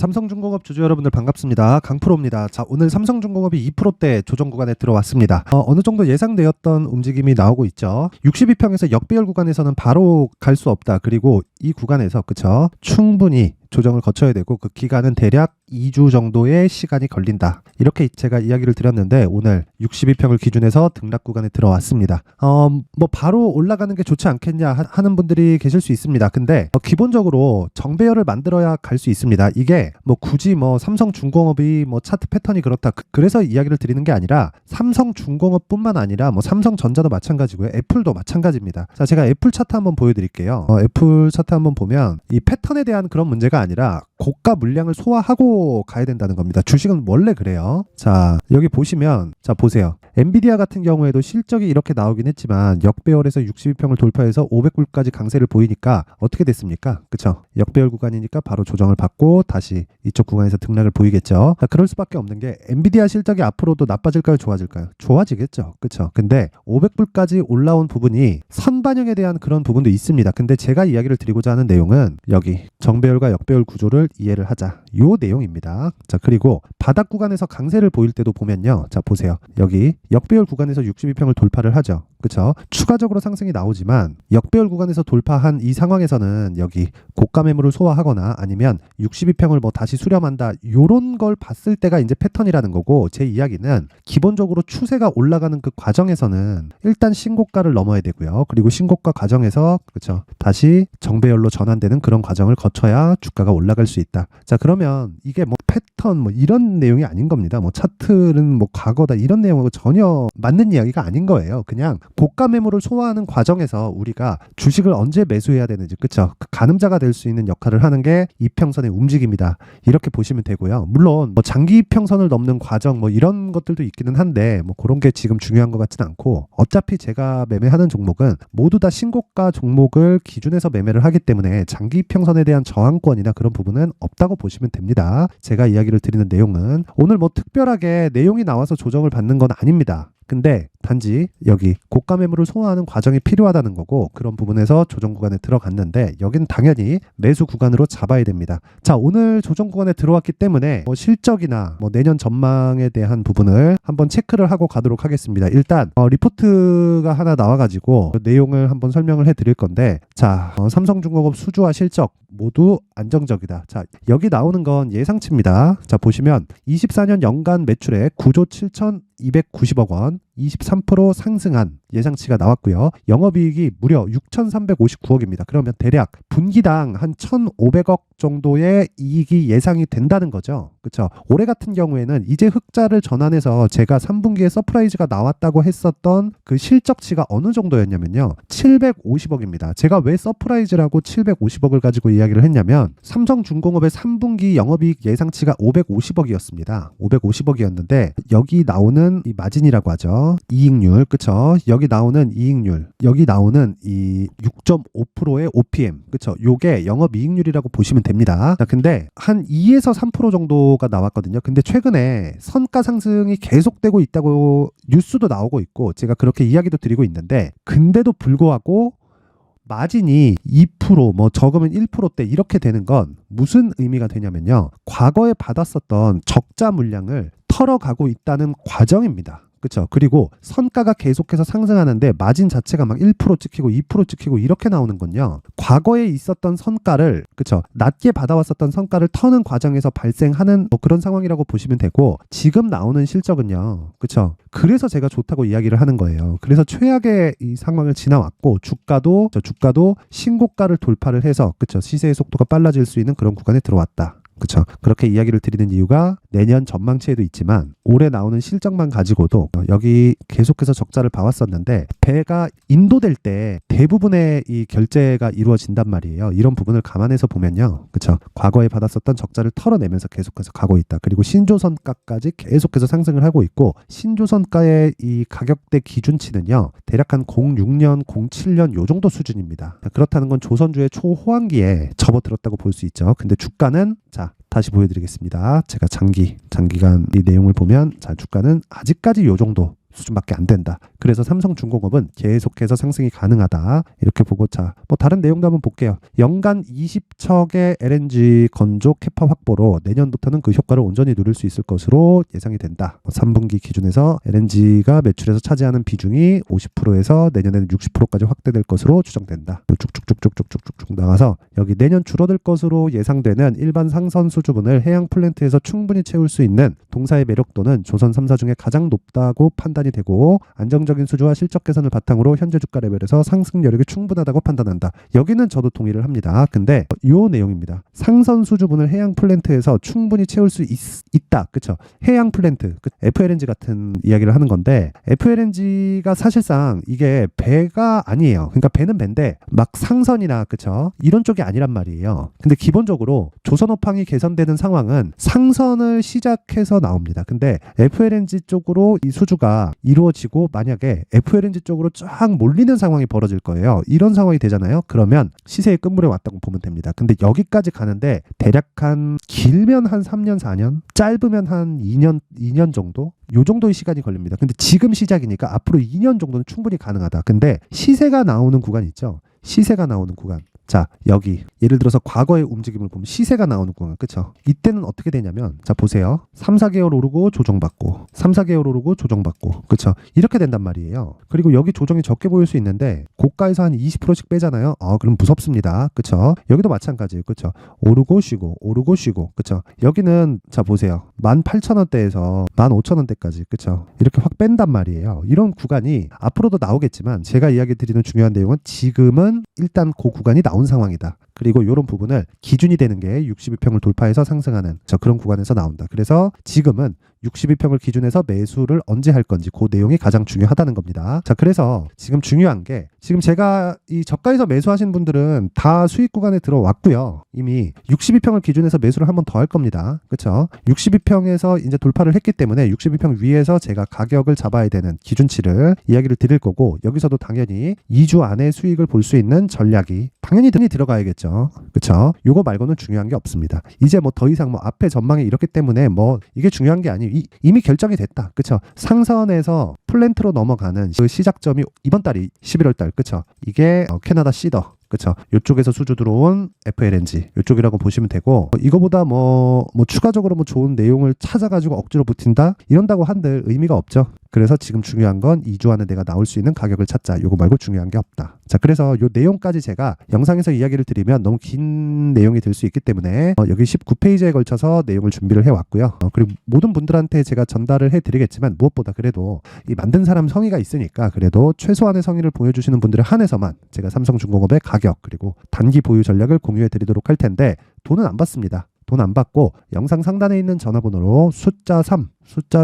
삼성중공업 주주 여러분들 반갑습니다. 강프로입니다. 자, 오늘 삼성중공업이 2%대 조정 구간에 들어왔습니다. 어느 정도 예상되었던 움직임이 나오고 있죠. 62평에서 역배열 구간에서는 바로 갈 수 없다. 그리고 이 구간에서 그쵸? 충분히 조정을 거쳐야 되고 그 기간은 대략 2주 정도의 시간이 걸린다. 이렇게 제가 이야기를 드렸는데 오늘 62평을 기준해서 등락 구간에 들어왔습니다. 뭐 바로 올라가는 게 좋지 않겠냐 하는 분들이 계실 수 있습니다. 근데 기본적으로 정배열을 만들어야 갈 수 있습니다. 이게 뭐 굳이 뭐 삼성중공업이 뭐 차트 패턴이 그렇다. 그래서 이야기를 드리는 게 아니라 삼성중공업뿐만 아니라 뭐 삼성전자도 마찬가지고요. 애플도 마찬가지입니다. 자, 제가 애플 차트 한번 보여드릴게요. 애플 차트 한번 보면 이 패턴에 대한 그런 문제가 아니라 고가 물량을 소화하고 가야 된다는 겁니다. 주식은 원래 그래요. 자, 여기 보시면 자 보세요. 엔비디아 같은 경우에도 실적이 이렇게 나오긴 했지만 역배열에서 62평을 돌파해서 500불까지 강세를 보이니까 어떻게 됐습니까? 그쵸? 역배열 구간이니까 바로 조정을 받고 다시 이쪽 구간에서 등락을 보이겠죠. 자, 그럴 수밖에 없는 게 엔비디아 실적이 앞으로도 나빠질까요? 좋아질까요? 좋아지겠죠. 그쵸? 근데 500불까지 올라온 부분이 선반영에 대한 그런 부분도 있습니다. 근데 제가 이야기를 드리고자 하는 내용은 여기 정배열과 역배열 구조를 이해를 하자. 요 내용입니다. 자, 그리고 바닥 구간에서 강세를 보일 때도 보면요. 자, 보세요. 여기 역배열 구간에서 62평을 돌파를 하죠. 그쵸? 추가적으로 상승이 나오지만 역배열 구간에서 돌파한 이 상황에서는 여기 고가 매물을 소화하거나 아니면 62평을 뭐 다시 수렴한다. 요런 걸 봤을 때가 이제 패턴이라는 거고 제 이야기는 기본적으로 추세가 올라가는 그 과정에서는 일단 신고가를 넘어야 되고요. 그리고 신고가 과정에서 그쵸? 다시 정배열로 전환되는 그런 과정을 거쳐야 주가가 올라갈 수 있다. 자, 그러면 이게 뭐 패턴 뭐 이런 내용이 아닌 겁니다. 뭐 차트는 뭐 과거다 이런 내용하고 전혀 맞는 이야기가 아닌 거예요. 그냥 고가 매물을 소화하는 과정에서 우리가 주식을 언제 매수해야 되는지 그쵸? 그 가늠자가 될 수 있는 역할을 하는 게 이평선의 움직임이다. 이렇게 보시면 되고요. 물론 뭐 장기 이평선을 넘는 과정 뭐 이런 것들도 있기는 한데 뭐 그런 게 지금 중요한 것 같지는 않고 어차피 제가 매매하는 종목은 모두 다 신고가 종목을 기준해서 매매를 하기 때문에 장기 이평선에 대한 저항권이나 그런 부분은 없다고 보시면 됩니다. 제가 이야기를 드리는 내용은 오늘 뭐 특별하게 내용이 나와서 조정을 받는 건 아닙니다. 근데 단지 여기 고가 매물을 소화하는 과정이 필요하다는 거고 그런 부분에서 조정 구간에 들어갔는데 여긴 당연히 매수 구간으로 잡아야 됩니다. 자, 오늘 조정 구간에 들어왔기 때문에 뭐 실적이나 뭐 내년 전망에 대한 부분을 한번 체크를 하고 가도록 하겠습니다. 일단 리포트가 하나 나와가지고 그 내용을 한번 설명을 해드릴 건데 자, 삼성중공업 수주와 실적 모두 안정적이다. 자, 여기 나오는 건 예상치입니다. 자, 보시면 24년 연간 매출액 9조 7,290억 원 23% 상승한 예상치가 나왔고요. 영업이익이 무려 6,359억입니다. 그러면 대략 분기당 한 1,500억 정도의 이익이 예상이 된다는 거죠. 그렇죠? 올해 같은 경우에는 이제 흑자를 전환해서 제가 3분기에 서프라이즈가 나왔다고 했었던 그 실적치가 어느 정도였냐면요. 750억입니다. 제가 왜 서프라이즈라고 750억을 가지고 이야기를 했냐면 삼성중공업의 3분기 영업이익 예상치가 550억이었습니다. 550억이었는데 여기 나오는 이 마진이라고 하죠. 이익률, 그쵸? 여기 나오는 이익률, 여기 나오는 이 6.5%의 OPM, 그쵸? 요게 영업이익률이라고 보시면 됩니다. 자, 근데 한 2에서 3% 정도가 나왔거든요. 근데 최근에 선가 상승이 계속되고 있다고 뉴스도 나오고 있고 제가 그렇게 이야기도 드리고 있는데 근데도 불구하고 마진이 2%, 뭐 적으면 1%대 이렇게 되는 건 무슨 의미가 되냐면요. 과거에 받았었던 적자 물량을 털어가고 있다는 과정입니다. 그렇죠. 그리고 선가가 계속해서 상승하는데 마진 자체가 막 1% 찍히고 2% 찍히고 이렇게 나오는 건요. 과거에 있었던 선가를 그렇죠. 낮게 받아왔었던 선가를 터는 과정에서 발생하는 뭐 그런 상황이라고 보시면 되고 지금 나오는 실적은요. 그렇죠. 그래서 제가 좋다고 이야기를 하는 거예요. 그래서 최악의 이 상황을 지나왔고 주가도 신고가를 돌파를 해서 그렇죠. 시세의 속도가 빨라질 수 있는 그런 구간에 들어왔다. 그렇죠. 그렇게 이야기를 드리는 이유가 내년 전망치에도 있지만 올해 나오는 실적만 가지고도 여기 계속해서 적자를 봐왔었는데 배가 인도될 때 대부분의 이 결제가 이루어진단 말이에요. 이런 부분을 감안해서 보면요. 그렇죠. 과거에 받았었던 적자를 털어내면서 계속해서 가고 있다. 그리고 신조선가까지 계속해서 상승을 하고 있고 신조선가의 이 가격대 기준치는요. 대략 한 06년, 07년 요 정도 수준입니다. 그렇다는 건 조선주의 초호황기에 접어들었다고 볼 수 있죠. 근데 주가는 자 다시 보여드리겠습니다. 제가 장기간 이 내용을 보면 자 주가는 아직까지 요 정도 수준밖에 안 된다. 그래서 삼성중공업은 계속해서 상승이 가능하다. 이렇게 보고 자, 뭐 다른 내용도 한번 볼게요. 연간 20척의 LNG 건조 캐파 확보로 내년부터는 그 효과를 온전히 누릴 수 있을 것으로 예상이 된다. 3분기 기준에서 LNG가 매출에서 차지하는 비중이 50%에서 내년에는 60%까지 확대될 것으로 추정된다. 쭉쭉쭉쭉쭉쭉쭉 나가서 여기 내년 줄어들 것으로 예상되는 일반 상선 수주분을 해양 플랜트에서 충분히 채울 수 있는 동사의 매력도는 조선 3사 중에 가장 높다고 판단이 되고 안정적인 수주와 실적 개선을 바탕으로 현재 주가 레벨에서 상승 여력이 충분하다고 판단한다. 여기는 저도 동의를 합니다. 근데 이 내용입니다. 상선 수주분을 해양 플랜트에서 충분히 채울 수 있다. 그쵸? 해양 플랜트, FLNG 같은 이야기를 하는 건데 FLNG가 사실상 이게 배가 아니에요. 그러니까 배는 배인데 막 상선이나 그쵸? 이런 쪽이 아니란 말이에요. 근데 기본적으로 조선업황이 개선되는 상황은 상선을 시작해서 나옵니다. 근데 FLNG 쪽으로 이 수주가 이루어지고 만약에 FLNG 쪽으로 쫙 몰리는 상황이 벌어질 거예요. 이런 상황이 되잖아요. 그러면 시세의 끝물에 왔다고 보면 됩니다. 근데 여기까지 가는데 대략 한 길면 한 3년, 4년, 짧으면 한 2년 정도? 요 정도의 시간이 걸립니다. 근데 지금 시작이니까 앞으로 2년 정도는 충분히 가능하다. 근데 시세가 나오는 구간 있죠? 시세가 나오는 구간. 자, 여기 예를 들어서 과거의 움직임을 보면 시세가 나오는 구간, 그쵸? 이때는 어떻게 되냐면 자, 보세요. 3, 4개월 오르고 조정받고 3, 4개월 오르고 조정받고 그쵸? 이렇게 된단 말이에요. 그리고 여기 조정이 적게 보일 수 있는데 고가에서 한 20%씩 빼잖아요. 그럼 무섭습니다. 그쵸? 여기도 마찬가지예요. 그쵸? 오르고 쉬고 오르고 쉬고 그쵸? 여기는 자, 보세요. 18,000원대에서 15,000원대까지 그쵸? 이렇게 확 뺀단 말이에요. 이런 구간이 앞으로도 나오겠지만 제가 이야기 드리는 중요한 내용은 지금은 일단 그 구간이 나온 상황이다. 그리고 이런 부분을 기준이 되는 게 62평을 돌파해서 상승하는 그런 구간에서 나온다. 그래서 지금은 62평을 기준해서 매수를 언제 할 건지 그 내용이 가장 중요하다는 겁니다. 자, 그래서 지금 중요한 게 지금 제가 이 저가에서 매수하신 분들은 다 수익 구간에 들어왔고요. 이미 62평을 기준해서 매수를 한 번 더 할 겁니다. 그렇죠? 62평에서 이제 돌파를 했기 때문에 62평 위에서 제가 가격을 잡아야 되는 기준치를 이야기를 드릴 거고 여기서도 당연히 2주 안에 수익을 볼 수 있는 전략이 당연히 들어가야겠죠. 그렇죠? 요거 말고는 중요한 게 없습니다. 이제 뭐 더 이상 뭐 앞에 전망이 이렇기 때문에 뭐 이게 중요한 게 아니에요. 이미 결정이 됐다. 그쵸? 상선에서 플랜트로 넘어가는 그 시작점이 이번 달이 11월 달. 그쵸? 이게 캐나다 시더. 그쵸? 이쪽에서 수주 들어온 FLNG 이쪽이라고 보시면 되고 이거보다 뭐 추가적으로 뭐 좋은 내용을 찾아가지고 억지로 붙인다? 이런다고 한들 의미가 없죠. 그래서 지금 중요한 건 2주 안에 내가 나올 수 있는 가격을 찾자. 요거 말고 중요한 게 없다. 자, 그래서 요 내용까지 제가 영상에서 이야기를 드리면 너무 긴 내용이 될 수 있기 때문에 여기 19페이지에 걸쳐서 내용을 준비를 해왔고요. 그리고 모든 분들한테 제가 전달을 해드리겠지만 무엇보다 그래도 이 만든 사람 성의가 있으니까 그래도 최소한의 성의를 보여주시는 분들에 한해서만 제가 삼성중공업의 가격 그리고 단기 보유 전략을 공유해드리도록 할 텐데 돈은 안 받습니다. 돈 안 받고 영상 상단에 있는 전화번호로 숫자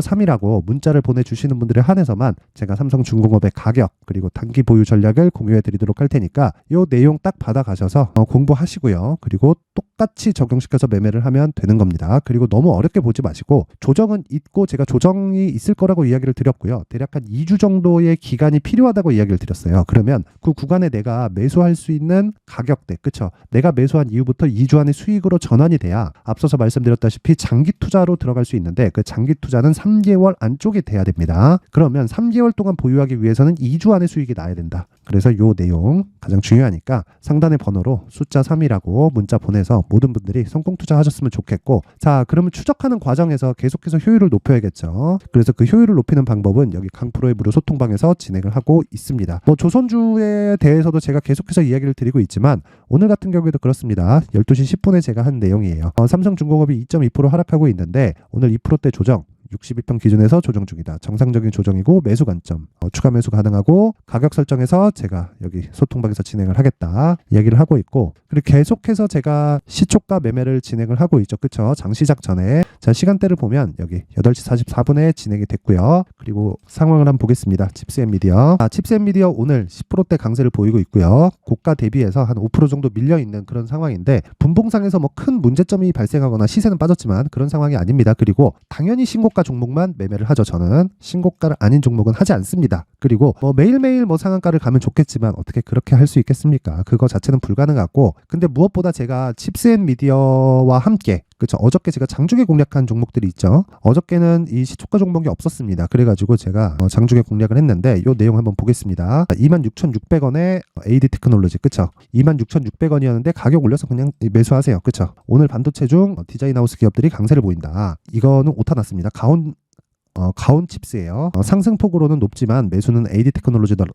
3이라고 문자를 보내주시는 분들에 한해서만 제가 삼성중공업의 가격 그리고 단기 보유 전략을 공유해 드리도록 할 테니까 이 내용 딱 받아가셔서 공부하시고요. 그리고 똑같이 적용시켜서 매매를 하면 되는 겁니다. 그리고 너무 어렵게 보지 마시고 조정은 있고 제가 조정이 있을 거라고 이야기를 드렸고요. 대략 한 2주 정도의 기간이 필요하다고 이야기를 드렸어요. 그러면 그 구간에 내가 매수할 수 있는 가격대, 그쵸? 내가 매수한 이후부터 2주 안에 수익으로 전환이 돼야 앞서서 말씀드렸다시피 장기 투자로 들어갈 수 있는데 그 장기 투자는 3개월 안쪽이 돼야 됩니다. 그러면 3개월 동안 보유하기 위해서는 2주 안에 수익이 나야 된다. 그래서 이 내용 가장 중요하니까 상단의 번호로 숫자 3이라고 문자 보내서 모든 분들이 성공 투자하셨으면 좋겠고 자, 그러면 추적하는 과정에서 계속해서 효율을 높여야겠죠. 그래서 그 효율을 높이는 방법은 여기 강프로의 무료 소통방에서 진행을 하고 있습니다. 뭐 조선주에 대해서도 제가 계속해서 이야기를 드리고 있지만 오늘 같은 경우에도 그렇습니다. 12시 10분에 제가 한 내용이에요. 삼성중공업이 2.2% 하락하고 있는데 오늘 2%대 조정 62평 기준에서 조정 중이다. 정상적인 조정이고 매수 관점 추가 매수 가능하고 가격 설정에서 제가 여기 소통방에서 진행을 하겠다 이야기를 하고 있고 그리고 계속해서 제가 시초가 매매를 진행을 하고 있죠. 그쵸? 장 시작 전에 자, 시간대를 보면 여기 8시 44분에 진행이 됐고요. 그리고 상황을 한번 보겠습니다. 칩스앤미디어 칩스앤미디어 오늘 10%대 강세를 보이고 있고요. 고가 대비해서 한 5% 정도 밀려있는 그런 상황인데 분봉상에서 뭐 큰 문제점이 발생하거나 시세는 빠졌지만 그런 상황이 아닙니다. 그리고 당연히 신고가 신고가 종목만 매매를 하죠. 저는 신고가를 아닌 종목은 하지 않습니다. 그리고 매일매일 상한가를 가면 좋겠지만 어떻게 그렇게 할 수 있겠습니까? 그거 자체는 불가능하고, 근데 무엇보다 제가 칩스앤미디어와 함께, 그렇죠, 어저께 제가 장중에 공략한 종목들이 있죠. 어저께는 이 시초가 종목이 없었습니다. 그래가지고 제가 장중에 공략을 했는데 이 내용 한번 보겠습니다. 26,600원에 AD 테크놀로지, 그쵸? 26,600원이었는데 가격 올려서 그냥 매수하세요. 그쵸? 오늘 반도체 중 디자인하우스 기업들이 강세를 보인다. 이거는 오타 났습니다. 가온 칩스예요. 상승폭으로는 높지만 매수는 AD 테크놀로지로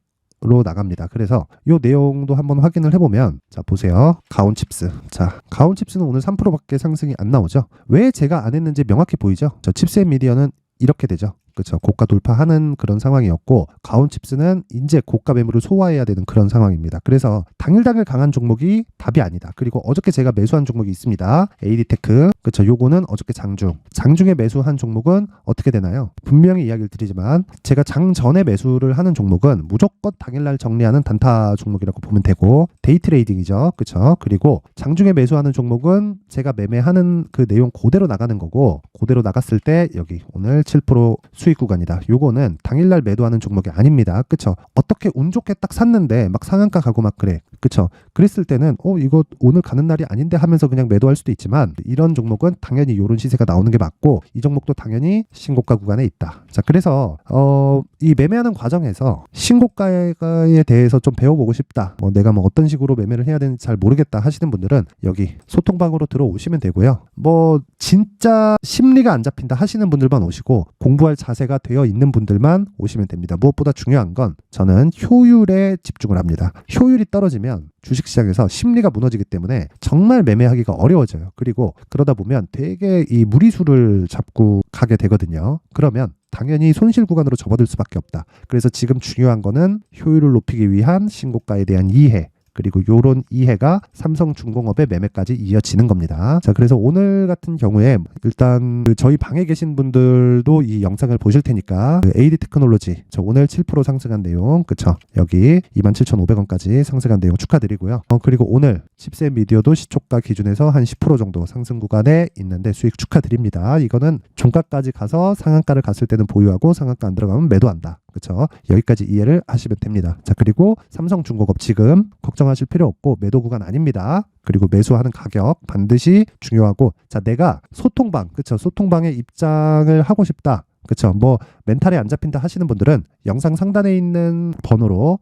나갑니다. 그래서 이 내용도 한번 확인을 해보면, 자 보세요. 가온 칩스. 자, 가온 칩스는 오늘 3%밖에 상승이 안 나오죠. 왜 제가 안 했는지 명확히 보이죠. 저 칩스앤미디어는 이렇게 되죠. 그렇죠. 고가 돌파하는 그런 상황이었고, 가온칩스는 이제 고가 매물을 소화해야 되는 그런 상황입니다. 그래서 당일 강한 종목이 답이 아니다. 그리고 어저께 제가 매수한 종목이 있습니다. AD테크. 그렇죠. 요거는 어저께 장중에 매수한 종목은 어떻게 되나요? 분명히 이야기를 드리지만 제가 장 전에 매수를 하는 종목은 무조건 당일날 정리하는 단타 종목이라고 보면 되고, 데이 트레이딩이죠. 그렇죠. 그리고 장중에 매수하는 종목은 제가 매매하는 그 내용 그대로 나가는 거고, 그대로 나갔을 때 여기 오늘 7% 수익 구간이다. 요거는 당일날 매도하는 종목이 아닙니다. 그쵸? 어떻게 운 좋게 딱 샀는데 막 상한가 가고 막 그래. 그쵸? 그랬을 때는 이거 오늘 가는 날이 아닌데 하면서 그냥 매도할 수도 있지만, 이런 종목은 당연히 요런 시세가 나오는 게 맞고, 이 종목도 당연히 신고가 구간에 있다. 자, 그래서 이 매매하는 과정에서 신고가에 대해서 좀 배워보고 싶다. 내가 어떤 식으로 매매를 해야 되는지 잘 모르겠다 하시는 분들은 여기 소통방으로 들어오시면 되고요. 진짜 심리가 안 잡힌다 하시는 분들만 오시고, 공부할 자세가 되어 있는 분들만 오시면 됩니다. 무엇보다 중요한 건 저는 효율에 집중을 합니다. 효율이 떨어지면 주식시장에서 심리가 무너지기 때문에 정말 매매하기가 어려워져요. 그리고 그러다 보면 되게 이 무리수를 잡고 가게 되거든요. 그러면 당연히 손실 구간으로 접어들 수밖에 없다. 그래서 지금 중요한 거는 효율을 높이기 위한 신고가에 대한 이해, 그리고 요런 이해가 삼성중공업의 매매까지 이어지는 겁니다. 자, 그래서 오늘 같은 경우에 일단 저희 방에 계신 분들도 이 영상을 보실 테니까 AD 테크놀로지 저 오늘 7% 상승한 내용, 그쵸? 여기 27,500원까지 상승한 내용 축하드리고요. 그리고 오늘 칩스앤미디어도 시초가 기준에서 한 10% 정도 상승 구간에 있는데 수익 축하드립니다. 이거는 종가까지 가서 상한가를 갔을 때는 보유하고 상한가 안 들어가면 매도한다. 그렇죠? 여기까지 이해를 하시면 됩니다. 자, 그리고 삼성중공업 지금 걱정하실 필요 없고 매도 구간 아닙니다. 그리고 매수하는 가격 반드시 중요하고, 자, 내가 소통방, 그렇죠? 소통방에 입장을 하고 싶다. 그렇죠? 멘탈에 안 잡힌다 하시는 분들은 영상 상단에 있는 번호로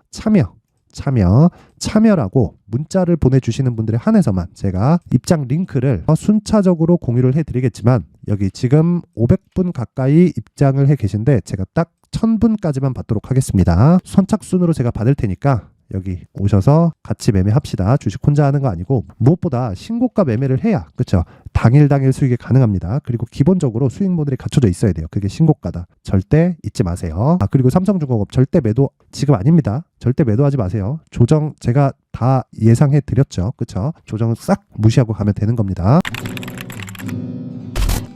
참여라고 문자를 보내주시는 분들에 한해서만 제가 입장 링크를 순차적으로 공유를 해드리겠지만, 여기 지금 500분 가까이 입장을 해 계신데 제가 딱 1000분까지만 받도록 하겠습니다. 선착순으로 제가 받을 테니까 여기 오셔서 같이 매매합시다. 주식 혼자 하는 거 아니고, 무엇보다 신고가 매매를 해야, 그렇죠? 당일 수익이 가능합니다. 그리고 기본적으로 수익 모델이 갖춰져 있어야 돼요. 그게 신고가다. 절대 잊지 마세요. 그리고 삼성중공업 절대 매도 지금 아닙니다. 절대 매도하지 마세요. 조정 제가 다 예상해 드렸죠. 그렇죠? 조정은 싹 무시하고 가면 되는 겁니다.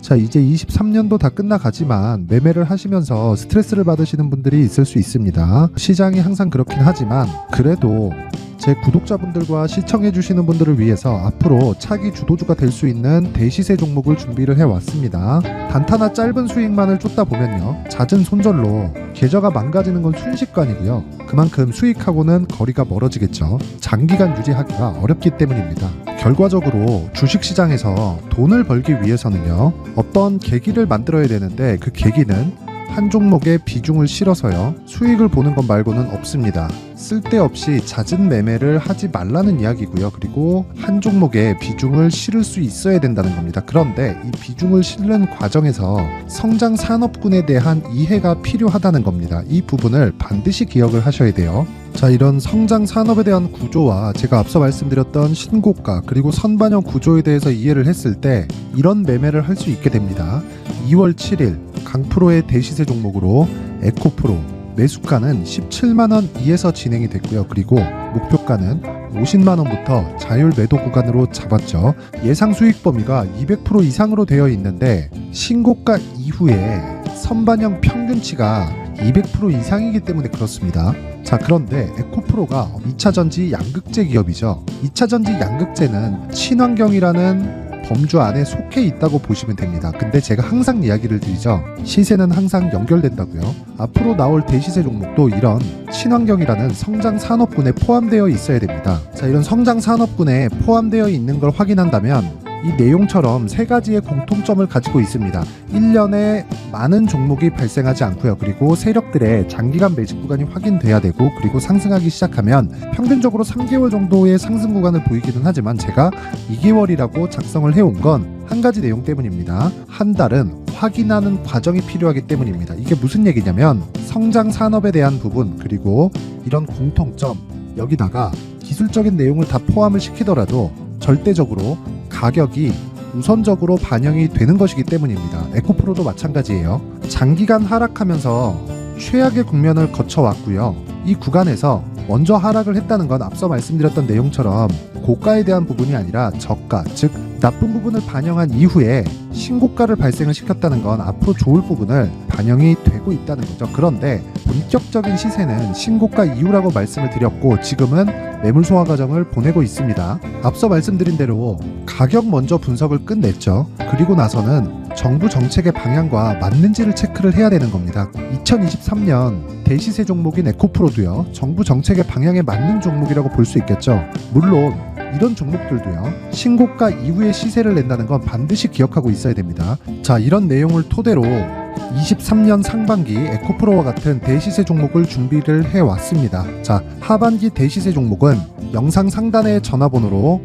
자, 이제 23년도 다 끝나가지만 매매를 하시면서 스트레스를 받으시는 분들이 있을 수 있습니다. 시장이 항상 그렇긴 하지만 그래도 제 구독자분들과 시청해주시는 분들을 위해서 앞으로 차기 주도주가 될 수 있는 대시세 종목을 준비를 해왔습니다. 단타나 짧은 수익만을 쫓다 보면요, 잦은 손절로 계좌가 망가지는 건 순식간이고요. 그만큼 수익하고는 거리가 멀어지겠죠. 장기간 유지하기가 어렵기 때문입니다. 결과적으로 주식시장에서 돈을 벌기 위해서는요, 어떤 계기를 만들어야 되는데, 그 계기는 한 종목에 비중을 실어서요, 수익을 보는 것 말고는 없습니다. 쓸데없이 잦은 매매를 하지 말라는 이야기고요. 그리고 한 종목에 비중을 실을 수 있어야 된다는 겁니다. 그런데 이 비중을 실는 과정에서 성장 산업군에 대한 이해가 필요하다는 겁니다. 이 부분을 반드시 기억을 하셔야 돼요. 자, 이런 성장 산업에 대한 구조와 제가 앞서 말씀드렸던 신고가 그리고 선반영 구조에 대해서 이해를 했을 때 이런 매매를 할 수 있게 됩니다. 2월 7일 강프로의 대시세 종목으로 에코프로 매수가는 17만원 이에서 진행이 됐고요. 그리고 목표가는 50만원부터 자율 매도 구간으로 잡았죠. 예상 수익 범위가 200% 이상으로 되어 있는데 신고가 이후에 선반영 평균치가 200% 이상이기 때문에 그렇습니다. 자, 그런데 에코프로가 2차전지 양극재 기업이죠. 2차전지 양극재는 친환경이라는 범주 안에 속해 있다고 보시면 됩니다. 근데 제가 항상 이야기를 드리죠. 시세는 항상 연결된다고요. 앞으로 나올 대시세 종목도 이런 친환경이라는 성장 산업군에 포함되어 있어야 됩니다. 자, 이런 성장 산업군에 포함되어 있는 걸 확인한다면 이 내용처럼 세 가지의 공통점을 가지고 있습니다. 1년에 많은 종목이 발생하지 않고요. 그리고 세력들의 장기간 매집 구간이 확인돼야 되고, 그리고 상승하기 시작하면 평균적으로 3개월 정도의 상승 구간을 보이기는 하지만 제가 2개월이라고 작성을 해온 건 한 가지 내용 때문입니다. 한 달은 확인하는 과정이 필요하기 때문입니다. 이게 무슨 얘기냐면 성장 산업에 대한 부분, 그리고 이런 공통점, 여기다가 기술적인 내용을 다 포함을 시키더라도 절대적으로 가격이 우선적으로 반영이 되는 것이기 때문입니다. 에코프로도 마찬가지예요. 장기간 하락하면서 최악의 국면을 거쳐왔고요. 이 구간에서 먼저 하락을 했다는 건 앞서 말씀드렸던 내용처럼 고가에 대한 부분이 아니라 저가, 즉 나쁜 부분을 반영한 이후에 신고가를 발생을 시켰다는 건 앞으로 좋을 부분을 반영이 되고 있다는 거죠. 그런데 본격적인 시세는 신고가 이후라고 말씀을 드렸고, 지금은 매물 소화 과정을 보내고 있습니다. 앞서 말씀드린 대로 가격 먼저 분석을 끝냈죠. 그리고 나서는 정부 정책의 방향과 맞는지를 체크를 해야 되는 겁니다. 2023년 대시세 종목인 에코프로도요, 정부 정책의 방향에 맞는 종목이라고 볼 수 있겠죠. 물론 이런 종목들도요, 신고가 이후에 시세를 낸다는 건 반드시 기억하고 있어야 됩니다. 자, 이런 내용을 토대로 23년 상반기 에코프로와 같은 대시세 종목을 준비를 해왔습니다. 자, 하반기 대시세 종목은 영상 상단의 전화번호로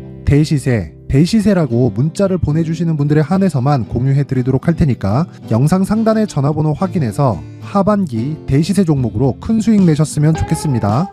대시세라고 문자를 보내주시는 분들에 한해서만 공유해드리도록 할 테니까 영상 상단의 전화번호 확인해서 하반기 대시세 종목으로 큰 수익 내셨으면 좋겠습니다.